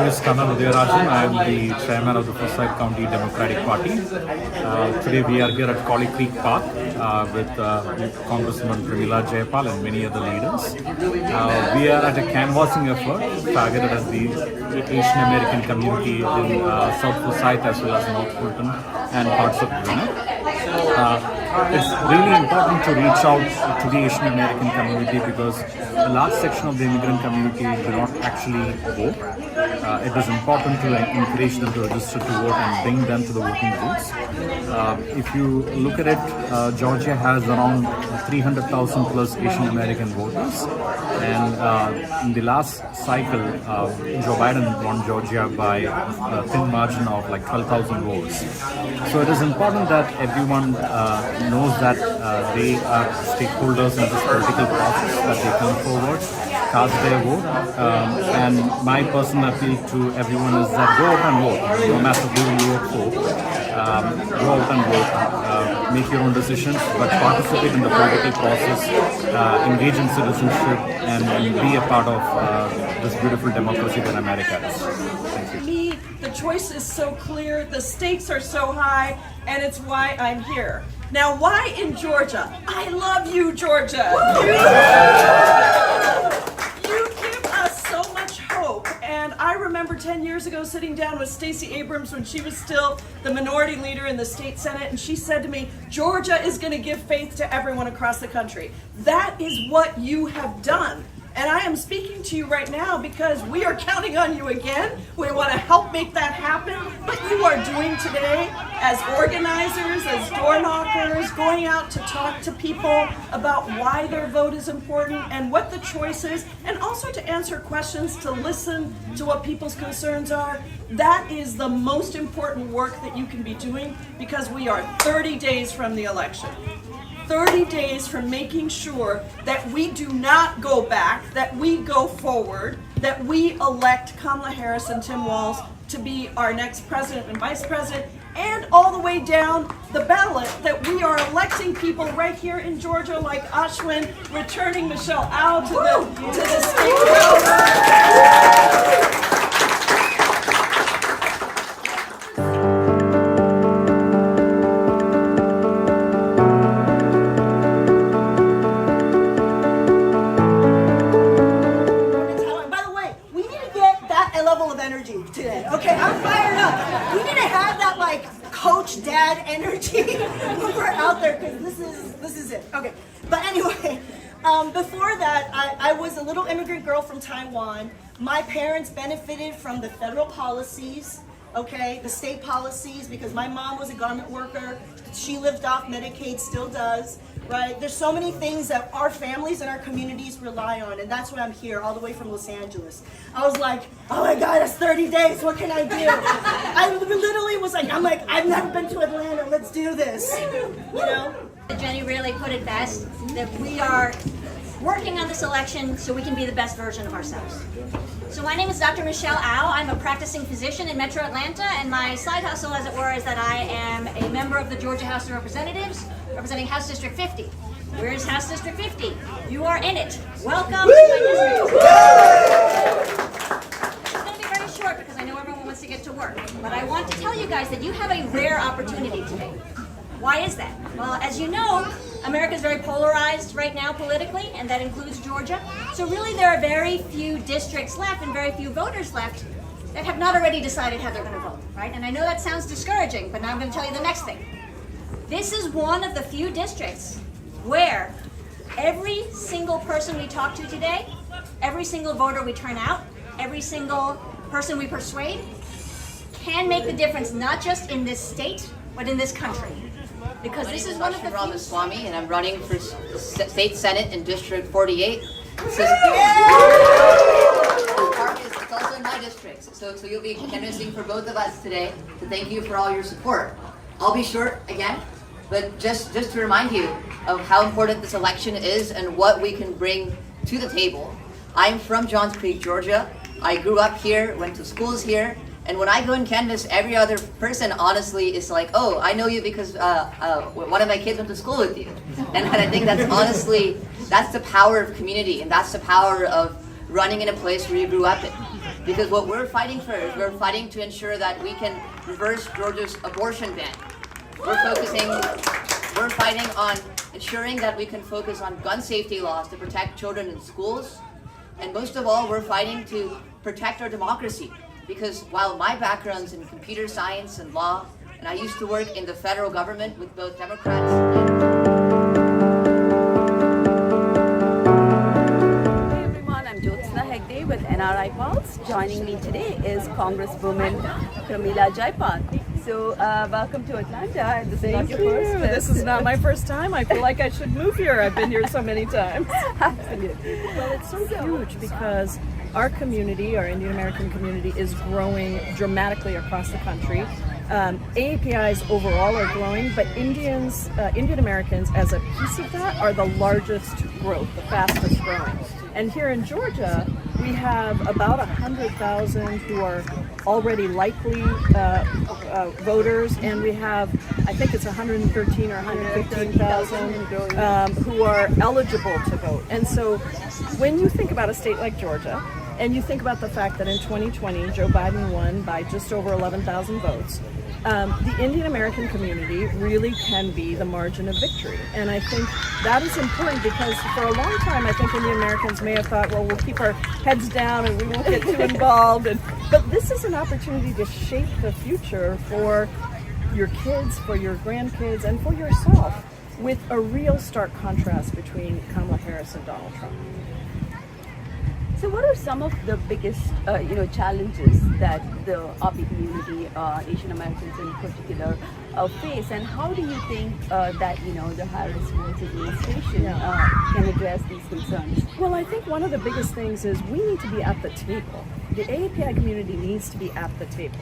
is Kannan Udayarajan. I am the chairman of the Forsyth County Democratic Party. Today we are here at Cauley Creek Park with Congresswoman Pramila Jayapal and many other leaders. We are at a canvassing effort targeted at the Asian American community in South Forsyth as well as North Fulton and parts of Kannan. It's really important to reach out to the Asian American community because a large section of the immigrant community do not actually vote. It is important to encourage them to register to vote and bring them to the voting booths. If you look at it, Georgia has around 300,000 plus Asian American voters, and in the last cycle, Joe Biden won Georgia by a thin margin of like 12,000 votes. So it is important that everyone knows that they are stakeholders in this political process, that they come forward, cast their vote, and my personal appeal to everyone is that go out and vote, no matter who you vote for. Go out and vote, make your own decisions, but participate in the political process, engage in citizenship, and be a part of this beautiful democracy that America is. Thank you. The choice is so clear, the stakes are so high, and it's why I'm here. Now, why in Georgia? I love you, Georgia. You give us so much hope. And I remember 10 years ago sitting down with Stacey Abrams when she was still the minority leader in the state Senate, and she said to me, Georgia is going to give faith to everyone across the country. That is what you have done. And I am speaking to you right now because we are counting on you again. We want to help make that happen. What you are doing today as organizers, as door knockers, going out to talk to people about why their vote is important and what the choice is, and also to answer questions, to listen to what people's concerns are. That is the most important work that you can be doing because we are 30 days from the election. 30 days from making sure that we do not go back, that we go forward, that we elect Kamala Harris and Tim Walz to be our next president and vice president, and all the way down the ballot that we are electing people right here in Georgia like Ashwin, returning Michelle Au to the state house. Today. Okay, I'm fired up. We need to have that like coach dad energy when we're out there because this is it. Okay, but anyway, before that, I was a little immigrant girl from Taiwan. My parents benefited from the federal policies, okay, the state policies, because my mom was a garment worker. She lived off Medicaid, still does. Right? There's so many things that our families and our communities rely on, and that's why I'm here, all the way from Los Angeles. I was like, oh my God, it's 30 days, what can I do? I literally was like, I've never been to Atlanta, let's do this, you know? Jenny really put it best, that we are working on this election so we can be the best version of ourselves. So my name is Dr. Michelle Au. I'm a practicing physician in Metro Atlanta, and my side hustle, as it were, is that I am a member of the Georgia House of Representatives, representing House District 50. Where is House District 50? You are in it. Welcome to my district. It's going to be very short because I know everyone wants to get to work, but I want to tell you guys that you have a rare opportunity today. Why is that? Well, as you know, America is very polarized right now politically, and that includes Georgia. So really there are very few districts left and very few voters left that have not already decided how they're going to vote, right? And I know that sounds discouraging, but now I'm going to tell you the next thing. This is one of the few districts where every single person we talk to today, every single voter we turn out, every single person we persuade can make the difference, not just in this state, but in this country. Because this is one of the Ashwin Ramaswami, and I'm running for the State Senate in District 48. It's also in my district, so you'll be canvassing for both of us today. So thank you for all your support. I'll be short again, but just to remind you of how important this election is and what we can bring to the table. I'm from Johns Creek, Georgia. I grew up here, went to schools here. And when I go and canvass, every other person honestly is like, oh, I know you because one of my kids went to school with you. And I think that's honestly, that's the power of community, and that's the power of running in a place where you grew up in. Because what we're fighting for is we're fighting to ensure that we can reverse Georgia's abortion ban. We're fighting on ensuring that we can focus on gun safety laws to protect children in schools. And most of all, we're fighting to protect our democracy. Because while my background's in computer science and law, and I used to work in the federal government with both Democrats and... Hey everyone, I'm with NRI-Walz. Joining me today is Congresswoman Pramila Jayapal. So welcome to Atlanta. This is not your first trip. This is not my first time. I feel like I should move here. I've been here so many times. Absolutely. Well, it's so huge because our community, our Indian American community, is growing dramatically across the country. AAPIs overall are growing, but Indian Americans as a piece of that are the largest growth, the fastest growing. And here in Georgia, we have about 100,000 who are already likely voters, and we have, I think it's 113 or 115,000 who are eligible to vote. And so when you think about a state like Georgia, and you think about the fact that in 2020, Joe Biden won by just over 11,000 votes, the Indian American community really can be the margin of victory. And I think that is important because for a long time, I think Indian Americans may have thought, well, we'll keep our heads down and we won't get too involved. But this is an opportunity to shape the future for your kids, for your grandkids, and for yourself with a real stark contrast between Kamala Harris and Donald Trump. So what are some of the biggest challenges that the AAPI community, Asian Americans in particular, face, and how do you think that the Harris-Walz administration can address these concerns? Well, I think one of the biggest things is we need to be at the table. The AAPI community needs to be at the table.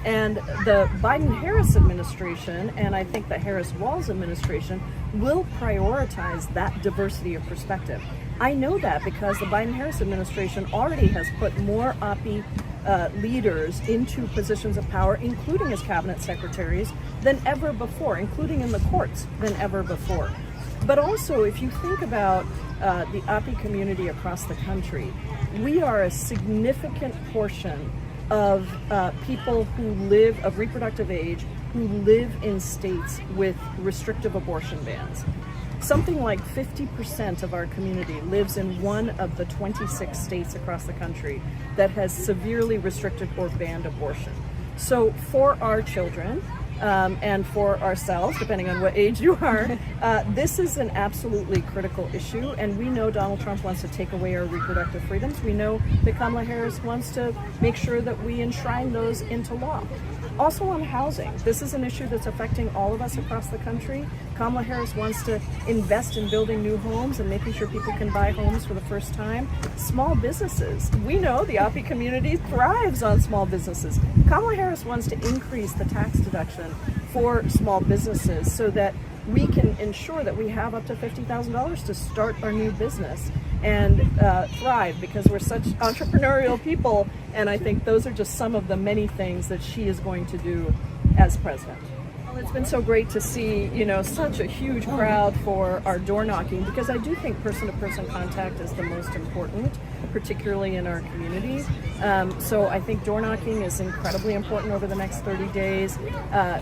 And the Biden-Harris administration, and I think the Harris-Walz administration, will prioritize that diversity of perspective. I know that because the Biden-Harris administration already has put more AAPI leaders into positions of power, including as cabinet secretaries, than ever before, including in the courts than ever before. But also, if you think about the AAPI community across the country, we are a significant portion of people who live, of reproductive age, who live in states with restrictive abortion bans. Something like 50% of our community lives in one of the 26 states across the country that has severely restricted or banned abortion. So for our children, and for ourselves, depending on what age you are, this is an absolutely critical issue, and we know Donald Trump wants to take away our reproductive freedoms. We know that Kamala Harris wants to make sure that we enshrine those into law. Also on housing, this is an issue that's affecting all of us across the country. Kamala Harris wants to invest in building new homes and making sure people can buy homes for the first time. Small businesses, we know the AAPI community thrives on small businesses. Kamala Harris wants to increase the tax deduction for small businesses so that we can ensure that we have up to $50,000 to start our new business and thrive, because we're such entrepreneurial people, and I think those are just some of the many things that she is going to do as president. Well, it's been so great to see, such a huge crowd for our door knocking, because I do think person-to-person contact is the most important, particularly in our community. So I think door knocking is incredibly important over the next 30 days.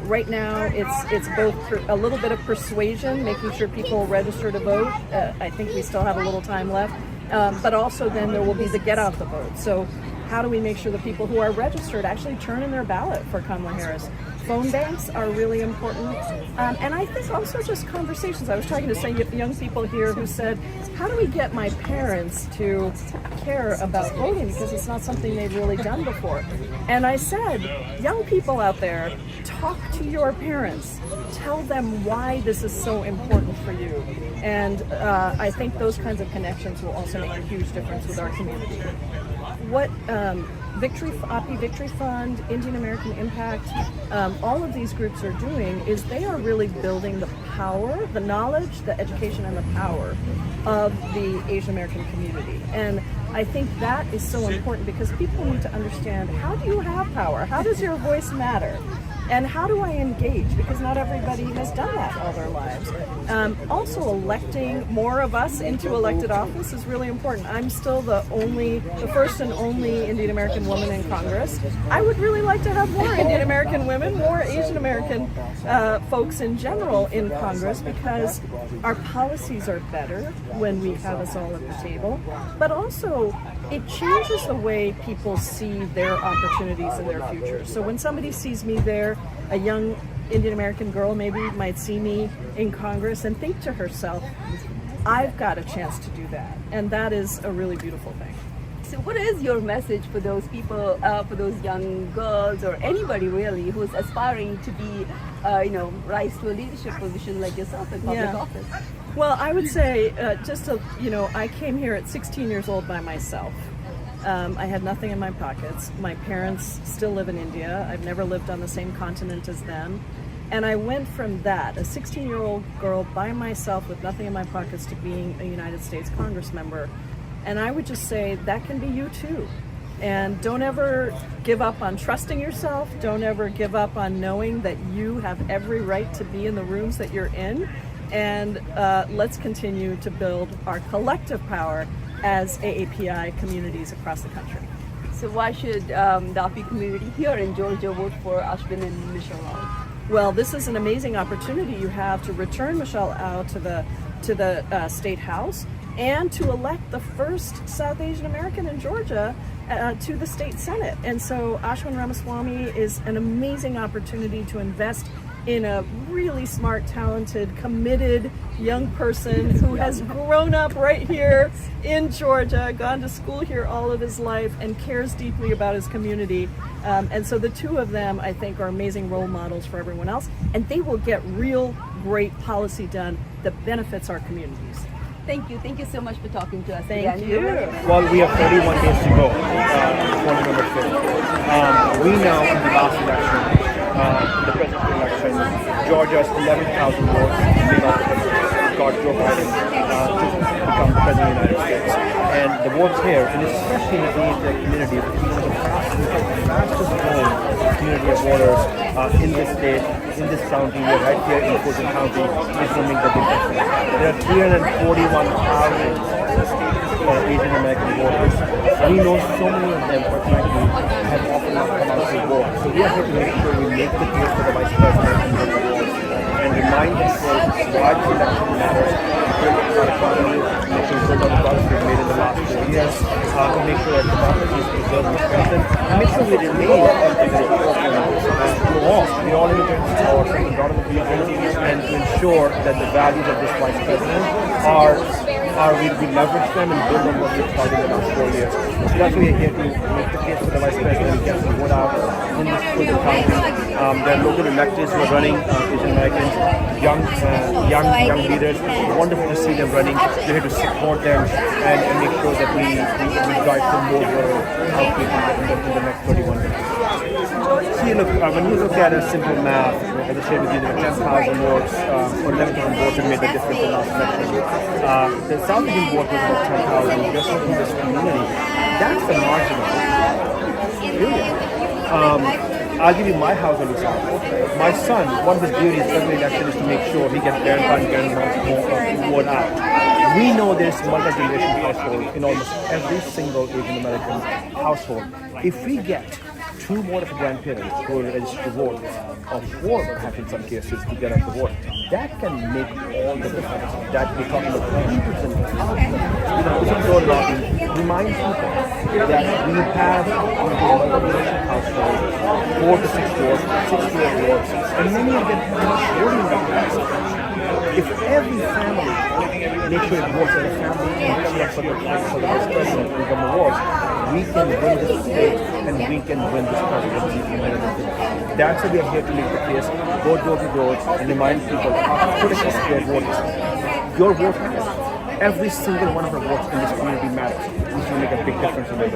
Right now, it's both a little bit of persuasion, making sure people register to vote. I think we still have a little time left. But also then there will be the get out the vote. So how do we make sure the people who are registered actually turn in their ballot for Kamala Harris? Phone banks are really important. And I think also just conversations. I was talking to some young people here who said, how do we get my parents to care about voting, because it's not something they've really done before? And I said, young people out there, talk to your parents. Tell them why this is so important for you. And I think those kinds of connections will also make a huge difference with our community. What AAPI Victory Fund, Indian American Impact, all of these groups are doing is they are really building the power, the knowledge, the education, and the power of the Asian American community. And I think that is so important because people need to understand, how do you have power? How does your voice matter? And how do I engage? Because not everybody has done that all their lives. Also, electing more of us into elected office is really important. I'm still the first and only Indian American woman in Congress. I would really like to have more Indian American women, more Asian American folks in general in Congress, because our policies are better when we have us all at the table. But also, it changes the way people see their opportunities in their future. So when somebody sees me there, a young Indian American girl maybe might see me in Congress and think to herself, I've got a chance to do that. And that is a really beautiful thing. So what is your message for those people, for those young girls or anybody really who's aspiring to be, rise to a leadership position like yourself in public office? Well, I would say I came here at 16 years old by myself. I had nothing in my pockets. My parents still live in India. I've never lived on the same continent as them. And I went from that, a 16-year-old girl by myself with nothing in my pockets, to being a United States Congress member. And I would just say that can be you too. And don't ever give up on trusting yourself. Don't ever give up on knowing that you have every right to be in the rooms that you're in. And let's continue to build our collective power as AAPI communities across the country. So why should the AAPI community here in Georgia vote for Ashwin and Michelle out? Well, this is an amazing opportunity you have to return Michelle out to the State House and to elect the first South Asian American in Georgia to the State Senate. And so Ashwin Ramaswamy is an amazing opportunity to invest in a really smart, talented, committed young person who has grown up right here in Georgia, gone to school here all of his life, and cares deeply about his community. And so the two of them, I think, are amazing role models for everyone else, and they will get real great policy done that benefits our communities. Thank you. Thank you so much for talking to us. Thank you. Well, we have 31 days to go for November 5th. We know in the last election, the presidential election, Georgia's 11,000 votes got Joe Biden to become the president of the United States. And the votes here, and especially in the Asian community, is one of the fastest growing community of voters in this state, in this county. We're right here in Forsyth County, is going to make the big difference. There are 341,000 Asian American voters. We know so many of them, fortunately, have often not come out to vote. So we are here to make sure we make the case for the Vice President and remind people why the election matters, build our economy, make sure we build on the progress we've made in the last 4 years, to make sure that democracy is preserved and strengthened, and make sure we remain we all immigrants are from the bottom of the region, and to ensure that the values of this Vice President we leverage them and build on what we've started in the last 4 years. So that's why we're here to make the case for the Vice President, get the vote out in this county. There are local electeds who are running, Asian Americans, young leaders. It's wonderful to see them running. We're here to support them and make sure that we drive some more outreach in the next 31 days. See, look, when you look at a simple math, as I shared with you, there were 10,000 votes or 11,000 votes that made the difference in the last election. The South Asian vote was about 10,000 just from this community. That's the margin of it. I'll give you my household example. My son, one of his duties every election is to make sure he gets grandpa and grandma's vote out. We know there's multi-generation household in almost every single Asian American household. If we get 2 more of the grandparents who are registered to vote, or 4 perhaps in some cases to get us to vote, that can make all the difference. That we're talking about hundreds and thousands. Remind people that we have in the multi-generation household 4 to 6 votes, 6 to 8 votes, and many of them are not voting that. If every family makes sure it votes as a family and comes up for the Vice President and become awards, we can win this state and we can win this presidency. That's why we are here to make the case, go door to door and remind people how critical their vote is. Your vote matters. Every single one of our votes in this community matters. We should make a big difference in it.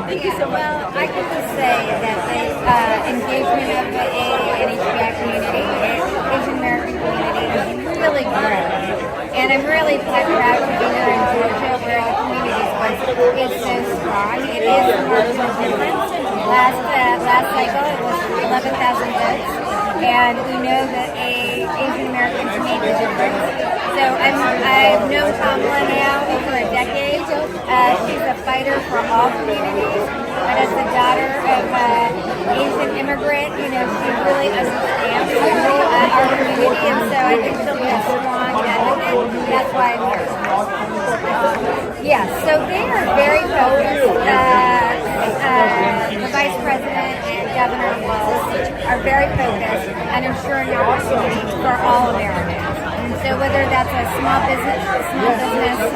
Thank you so much. Well, I can just say that the engagement of the AAPI community, Asian American community, is really great. And I'm really proud to be here in Georgia where the community's voice is so strong. It is a marginal difference. Last cycle it was 11,000 votes, and we know that Asian Americans make a difference. So I've known Pramila now for a decade. She's a fighter for all communities, but as the daughter of an Asian immigrant, she really understands our community, and so I think she'll be a strong advocate. That's why I'm here. Yeah, so they are very focused. The Vice President and Governor Walz are very focused on ensuring opportunities for all Americans. So whether that's a small business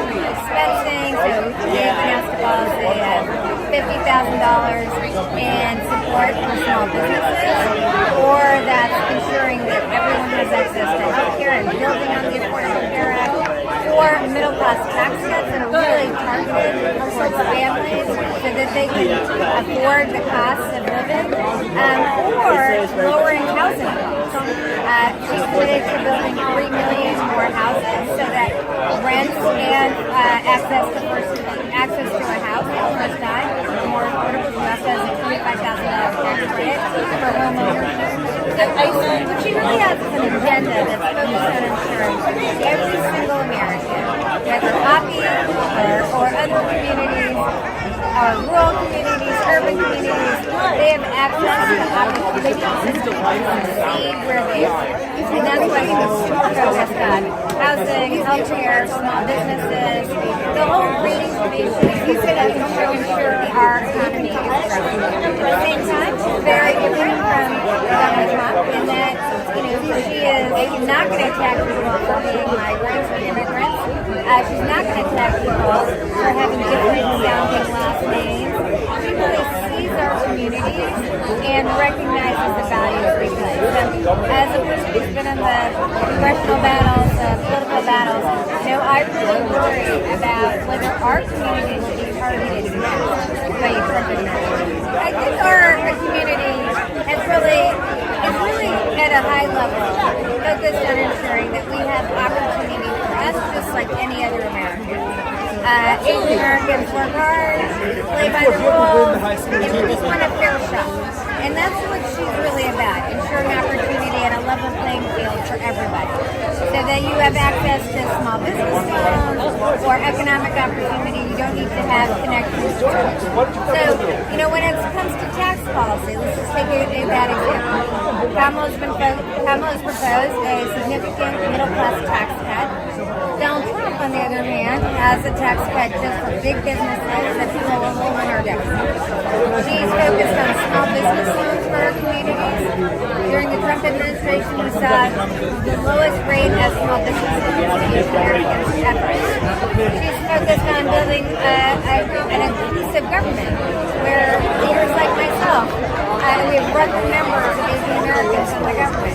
expensing, so they've announced a policy of $50,000 in support for small businesses, or that's ensuring that everyone has access to health care and building on the Affordable Care Act, or middle-class tax cuts that are really targeted towards families so that they can afford the cost of living, or lowering housing costs. She's committed to building 3 million more houses so that rent and access to a house for the first time is more affordable. She also has a $25,000 tax credit for home ownership. So what she really has is an agenda that's focused on ensuring every single American, whether AAPI or other communities, or rural communities, urban communities, they have access to the opportunities to succeed where they are. And that's why she's super focused on housing, healthcare, small businesses, the whole great information you could ensure our economy is growing. At the same time, she's very different from Donald Trump in that she is not going to attack people for being migrants or immigrants. She's not going to attack people for having different sounding last names. She really sees our communities and recognizes the values we play. So as a person who's been in the congressional battles, political battles, I really worry about whether our community should be targeted next by a Trump administration. I think our community is really at a high level focused on ensuring that we have opportunity for us just like any other American. Asian Americans work hard, play by the rules, and we just want a fair shot. And that's what she's really about, ensuring opportunity and a level playing field for everybody. So that you have access to small business loans or economic opportunity. You don't need to have connections to church. So, when it comes to tax policy, let's just take that example. Kamala's proposed a significant middle-class tax cut. Donald Trump, on the other hand, has a tax cut just for big businesses that people will hold in our deficit. She's focused on small business loans for our communities. During the Trump administration, we saw the lowest rate of small business loans in Americans ever. She's focused on building an inclusive government where leaders like myself, we have record members of Asian Americans in the government.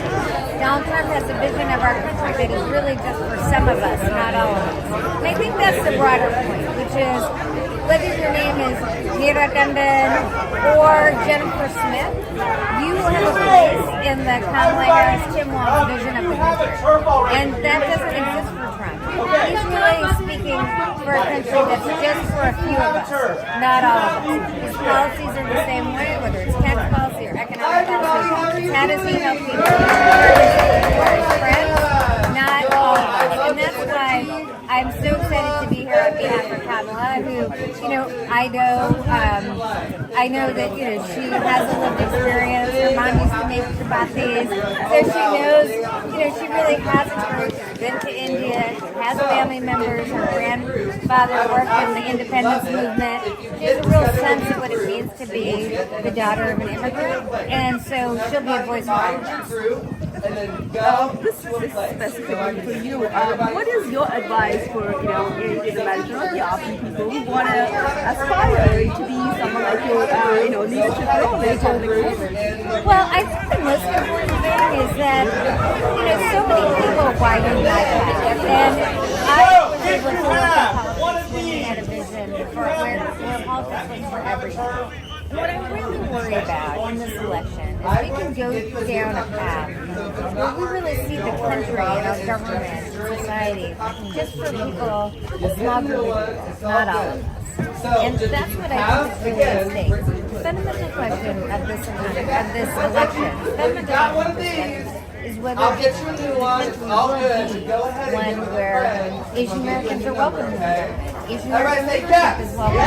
Donald Trump has a vision of our country that is really just for some of us, not all of us. And I think that's the broader point, which is whether your name is Neera or Jennifer Smith, you will have a place in the Kamala Harris-Tim Walz vision of the country. And that doesn't exist for Trump. He's really speaking for a country that's just for a few of us, not all of us. His policies are the same way, whether it's tax policy or economic policy. How does he help people? For his friends, not all of us. And that's why I'm so excited to be here on behalf of Pramila, who, I know that, she has a lived experience. Her mom used to make chapatis. So she knows, she really has experience. She's been to India, has family members. Her grandfather worked in the independence movement. She has a real sense of what it means to be the daughter of an immigrant. And so she'll be a voice for all of us. This is specifically for you. What is your advice for Asian American or the AAPI people who want to aspire to be someone like your leadership role in public movement? Well, I think the most important thing is that so many people widen my path, and I was able to look at politics when we had a vision for where politics was for everyone. And what I really worry about in this election is we can go down a path where we really see the country and our government and society just for people, a small group of people, not all of us. And that's what I think is really at stake. The fundamental question of this election, is whether this country will be one where Asian Americans are welcome in the government. Asian American leadership is welcome.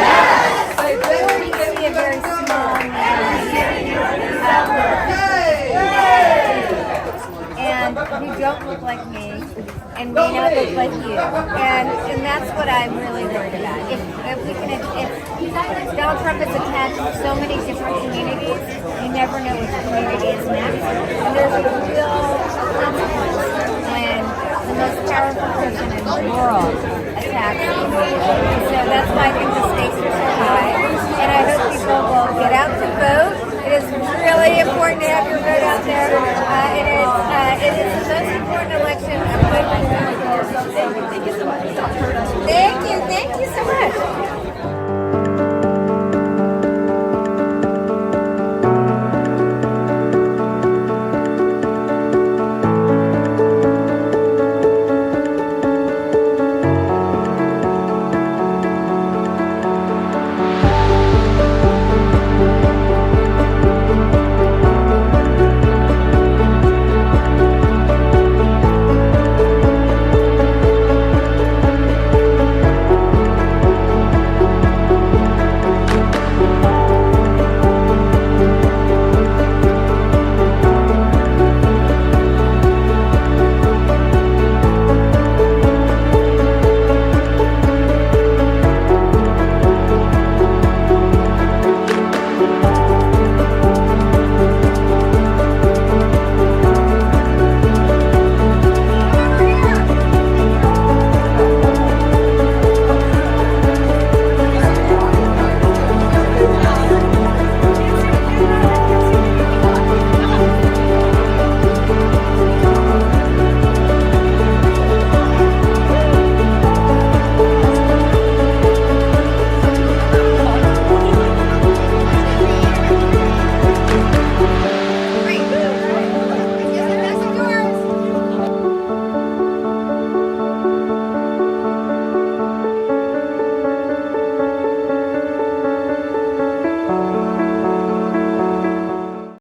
Or do you see a very small minority and who don't look like me and may not look like you, and that's what I'm really worried about. If Donald Trump is attached to so many different communities, you never know which community is next, and there's a real consequence when the most powerful person in the world attacks a community. So that's why I think the stakes are so high, and I hope people will get out to vote. It is really important to have your vote out there. It is the most important election of my life. Thank you so much. Thank you so much.